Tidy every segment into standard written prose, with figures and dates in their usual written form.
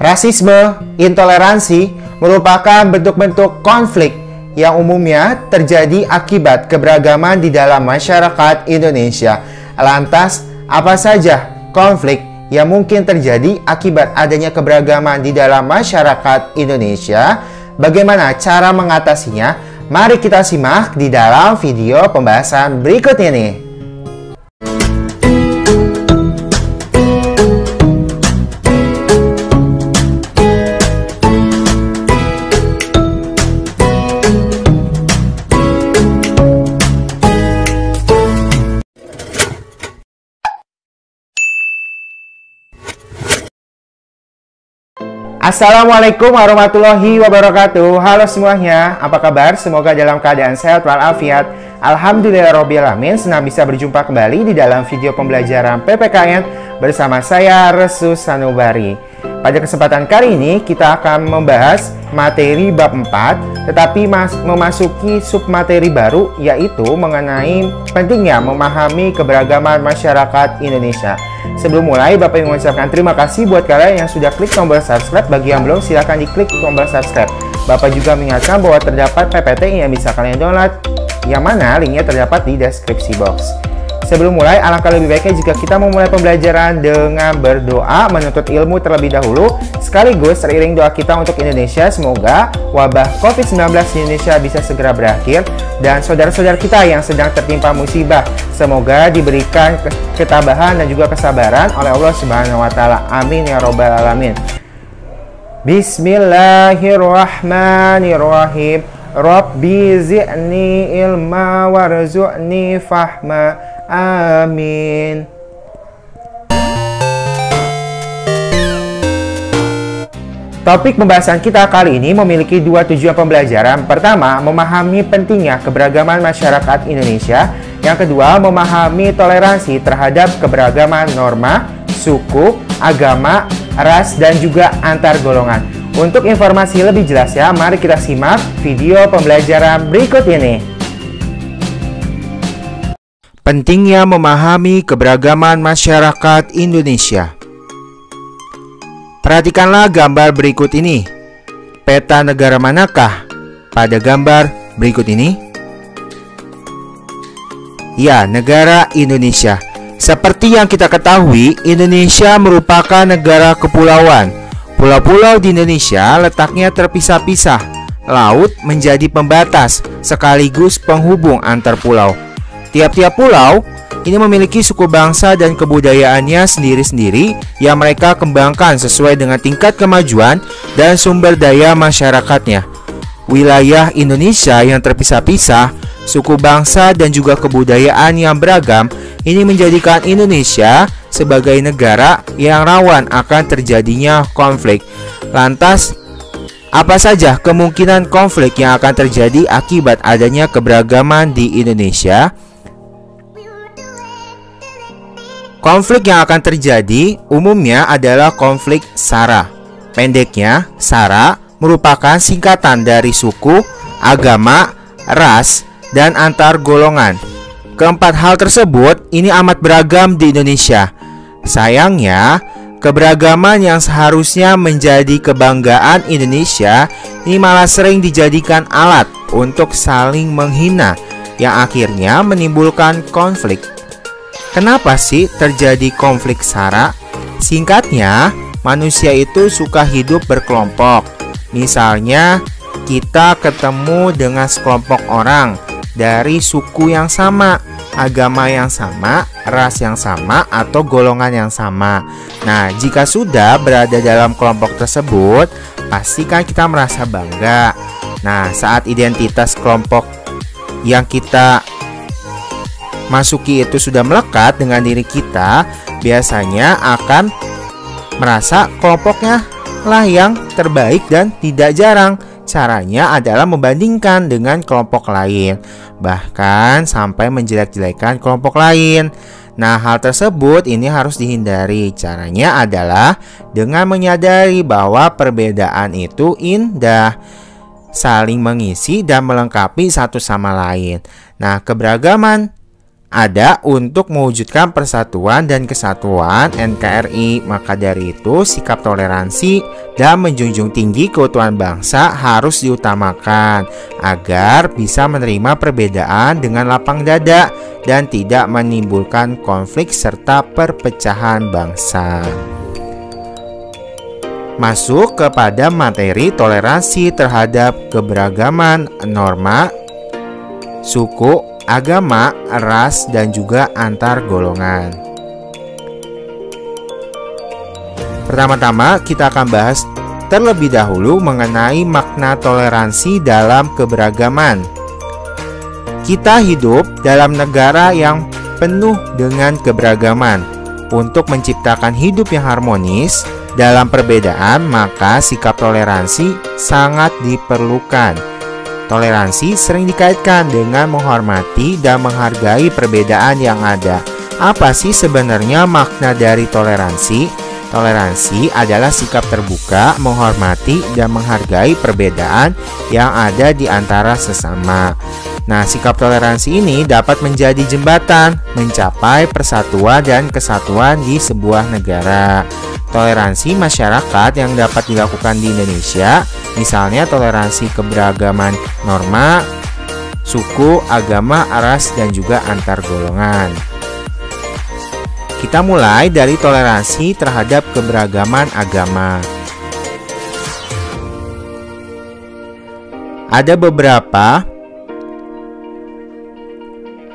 Rasisme, intoleransi merupakan bentuk-bentuk konflik yang umumnya terjadi akibat keberagaman di dalam masyarakat Indonesia. Lantas, apa saja konflik yang mungkin terjadi akibat adanya keberagaman di dalam masyarakat Indonesia? Bagaimana cara mengatasinya? Mari kita simak di dalam video pembahasan berikut ini. Assalamualaikum warahmatullahi wabarakatuh. Halo semuanya, apa kabar? Semoga dalam keadaan sehat walafiat. Alhamdulillahirobbilalamin, senang bisa berjumpa kembali di dalam video pembelajaran PPKN bersama saya Resu Sanubari. Pada kesempatan kali ini kita akan membahas materi bab 4, tetapi memasuki submateri baru, yaitu mengenai pentingnya memahami keberagaman masyarakat Indonesia. Sebelum mulai, Bapak ingin mengucapkan terima kasih buat kalian yang sudah klik tombol subscribe. Bagi yang belum, silahkan diklik tombol subscribe. Bapak juga mengingatkan bahwa terdapat PPT yang bisa kalian download, yang mana linknya terdapat di deskripsi box. Sebelum mulai, alangkah lebih baiknya jika kita memulai pembelajaran dengan berdoa, menuntut ilmu terlebih dahulu, sekaligus seiring doa kita untuk Indonesia. Semoga wabah COVID-19 di Indonesia bisa segera berakhir, dan saudara-saudara kita yang sedang tertimpa musibah, semoga diberikan ketabahan dan juga kesabaran oleh Allah Subhanahu wa Ta'ala. Amin ya Robbal 'Alamin. Bismillahirrahmanirrahim. Rabbi zi'ni ilma warzu'ni fahma. Amin. Topik pembahasan kita kali ini memiliki dua tujuan pembelajaran. Pertama, memahami pentingnya keberagaman masyarakat Indonesia. Yang kedua, memahami toleransi terhadap keberagaman norma, suku, agama, ras, dan juga antar golongan. Untuk informasi lebih jelasnya, mari kita simak video pembelajaran berikut ini. Pentingnya memahami keberagaman masyarakat Indonesia. Perhatikanlah gambar berikut ini. Peta negara manakah pada gambar berikut ini? Ya, negara Indonesia. Seperti yang kita ketahui, Indonesia merupakan negara kepulauan. Pulau-pulau di Indonesia letaknya terpisah-pisah. Laut menjadi pembatas sekaligus penghubung antar pulau. Tiap-tiap pulau ini memiliki suku bangsa dan kebudayaannya sendiri-sendiri yang mereka kembangkan sesuai dengan tingkat kemajuan dan sumber daya masyarakatnya. Wilayah Indonesia yang terpisah-pisah, suku bangsa dan juga kebudayaan yang beragam ini menjadikan Indonesia sebagai negara yang rawan akan terjadinya konflik. Lantas, apa saja kemungkinan konflik yang akan terjadi akibat adanya keberagaman di Indonesia? Konflik yang akan terjadi umumnya adalah konflik SARA. Pendeknya, SARA merupakan singkatan dari suku, agama, ras, dan antar golongan. Keempat hal tersebut ini amat beragam di Indonesia. Sayangnya, keberagaman yang seharusnya menjadi kebanggaan Indonesia ini malah sering dijadikan alat untuk saling menghina, yang akhirnya menimbulkan konflik. Kenapa sih terjadi konflik SARA? Singkatnya, manusia itu suka hidup berkelompok. Misalnya, kita ketemu dengan sekelompok orang dari suku yang sama, agama yang sama, ras yang sama, atau golongan yang sama. Nah, jika sudah berada dalam kelompok tersebut, pasti kan kita merasa bangga. Nah, saat identitas kelompok yang kita masuki itu sudah melekat dengan diri kita, biasanya akan merasa kelompoknya lah yang terbaik, dan tidak jarang caranya adalah membandingkan dengan kelompok lain, bahkan sampai menjelek-jelekan kelompok lain. Nah, hal tersebut ini harus dihindari. Caranya adalah dengan menyadari bahwa perbedaan itu indah, saling mengisi dan melengkapi satu sama lain. Nah, keberagaman ada untuk mewujudkan persatuan dan kesatuan NKRI. Maka dari itu, sikap toleransi dan menjunjung tinggi keutuhan bangsa harus diutamakan agar bisa menerima perbedaan dengan lapang dada dan tidak menimbulkan konflik serta perpecahan bangsa. Masuk kepada materi toleransi terhadap keberagaman norma, suku, agama, ras, dan juga antar golongan. Pertama-tama kita akan bahas terlebih dahulu mengenai makna toleransi dalam keberagaman. Kita hidup dalam negara yang penuh dengan keberagaman. Untuk menciptakan hidup yang harmonis dalam perbedaan, maka sikap toleransi sangat diperlukan. Toleransi sering dikaitkan dengan menghormati dan menghargai perbedaan yang ada. Apa sih sebenarnya makna dari toleransi? Toleransi adalah sikap terbuka, menghormati, dan menghargai perbedaan yang ada di antara sesama. Nah, sikap toleransi ini dapat menjadi jembatan mencapai persatuan dan kesatuan di sebuah negara. Toleransi masyarakat yang dapat dilakukan di Indonesia, misalnya toleransi keberagaman norma, suku, agama, ras, dan juga antar golongan. Kita mulai dari toleransi terhadap keberagaman agama. Ada beberapa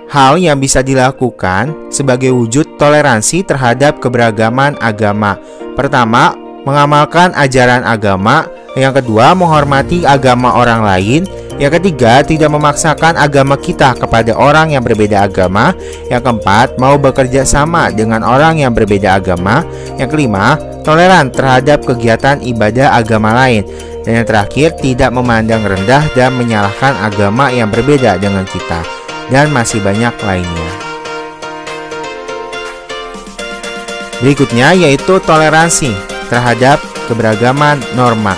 hal yang bisa dilakukan sebagai wujud toleransi terhadap keberagaman agama. Pertama, mengamalkan ajaran agama. Yang kedua, menghormati agama orang lain. Yang ketiga, tidak memaksakan agama kita kepada orang yang berbeda agama. Yang keempat, mau bekerja sama dengan orang yang berbeda agama. Yang kelima, toleran terhadap kegiatan ibadah agama lain. Dan yang terakhir, tidak memandang rendah dan menyalahkan agama yang berbeda dengan kita. Dan masih banyak lainnya. Berikutnya yaitu toleransi terhadap keberagaman norma.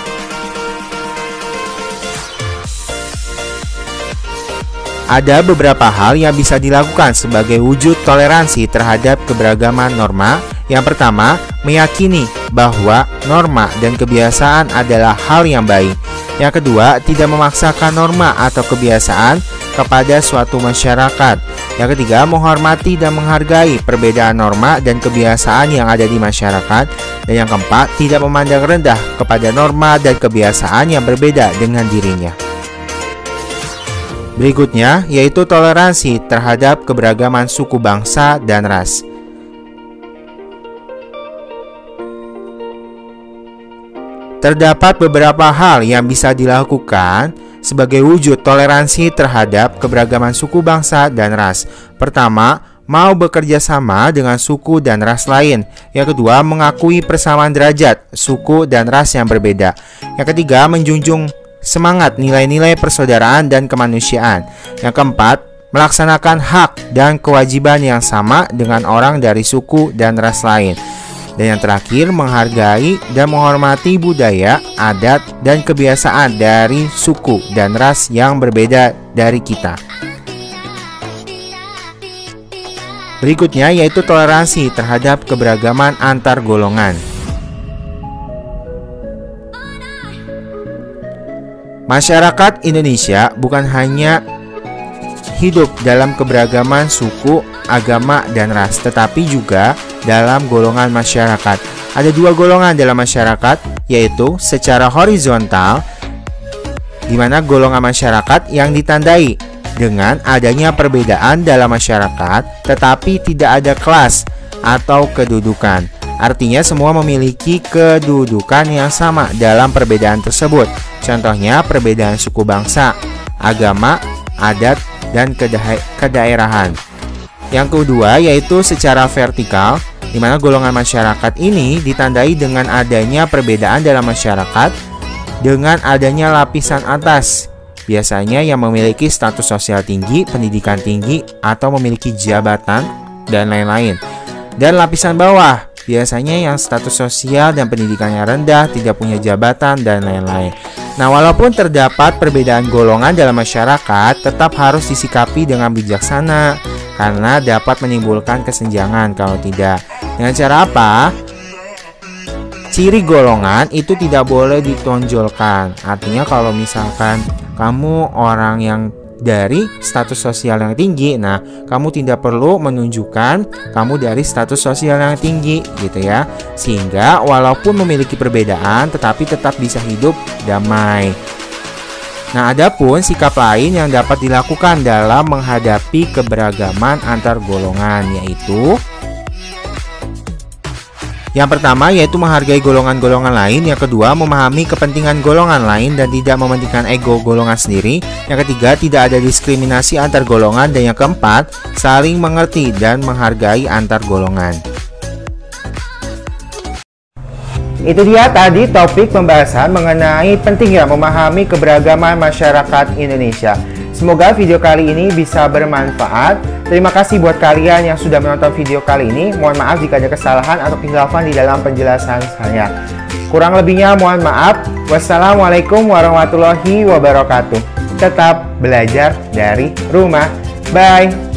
Ada beberapa hal yang bisa dilakukan sebagai wujud toleransi terhadap keberagaman norma. Yang pertama, meyakini bahwa norma dan kebiasaan adalah hal yang baik. Yang kedua, tidak memaksakan norma atau kebiasaan kepada suatu masyarakat. Yang ketiga, menghormati dan menghargai perbedaan norma dan kebiasaan yang ada di masyarakat. Dan yang keempat, tidak memandang rendah kepada norma dan kebiasaan yang berbeda dengan dirinya. Berikutnya yaitu toleransi terhadap keberagaman suku, bangsa, dan ras. Terdapat beberapa hal yang bisa dilakukan sebagai wujud toleransi terhadap keberagaman suku, bangsa, dan ras. Pertama, mau bekerja sama dengan suku dan ras lain. Yang kedua, mengakui persamaan derajat suku dan ras yang berbeda. Yang ketiga, menjunjung semangat nilai-nilai persaudaraan dan kemanusiaan. Yang keempat, melaksanakan hak dan kewajiban yang sama dengan orang dari suku dan ras lain. Dan yang terakhir, menghargai dan menghormati budaya, adat, dan kebiasaan dari suku dan ras yang berbeda dari kita. Berikutnya yaitu toleransi terhadap keberagaman antar golongan. Masyarakat Indonesia bukan hanya hidup dalam keberagaman suku, agama, dan ras, tetapi juga dalam golongan masyarakat. Ada dua golongan dalam masyarakat, yaitu secara horizontal, di mana golongan masyarakat yang ditandai dengan adanya perbedaan dalam masyarakat, tetapi tidak ada kelas atau kedudukan. Artinya semua memiliki kedudukan yang sama dalam perbedaan tersebut. Contohnya perbedaan suku, bangsa, agama, adat, dan kedaerahan. Yang kedua yaitu secara vertikal, di mana golongan masyarakat ini ditandai dengan adanya perbedaan dalam masyarakat dengan adanya lapisan atas, biasanya yang memiliki status sosial tinggi, pendidikan tinggi, atau memiliki jabatan, dan lain-lain. Dan lapisan bawah, biasanya yang status sosial dan pendidikannya rendah, tidak punya jabatan, dan lain-lain. Nah, walaupun terdapat perbedaan golongan dalam masyarakat, tetap harus disikapi dengan bijaksana karena dapat menimbulkan kesenjangan kalau tidak. Dengan cara apa? Ciri golongan itu tidak boleh ditonjolkan. Artinya kalau misalkan kamu orang yang dari status sosial yang tinggi, nah kamu tidak perlu menunjukkan kamu dari status sosial yang tinggi gitu ya, sehingga walaupun memiliki perbedaan tetapi tetap bisa hidup damai. Nah, adapun sikap lain yang dapat dilakukan dalam menghadapi keberagaman antar golongan, yaitu yang pertama yaitu menghargai golongan-golongan lain. Yang kedua, memahami kepentingan golongan lain dan tidak mementingkan ego golongan sendiri. Yang ketiga, tidak ada diskriminasi antar golongan. Dan yang keempat, saling mengerti dan menghargai antar golongan. Itu dia tadi topik pembahasan mengenai pentingnya memahami keberagaman masyarakat Indonesia. Semoga video kali ini bisa bermanfaat. Terima kasih buat kalian yang sudah menonton video kali ini. Mohon maaf jika ada kesalahan atau kehilafan di dalam penjelasan saya. Kurang lebihnya mohon maaf. Wassalamualaikum warahmatullahi wabarakatuh. Tetap belajar dari rumah. Bye.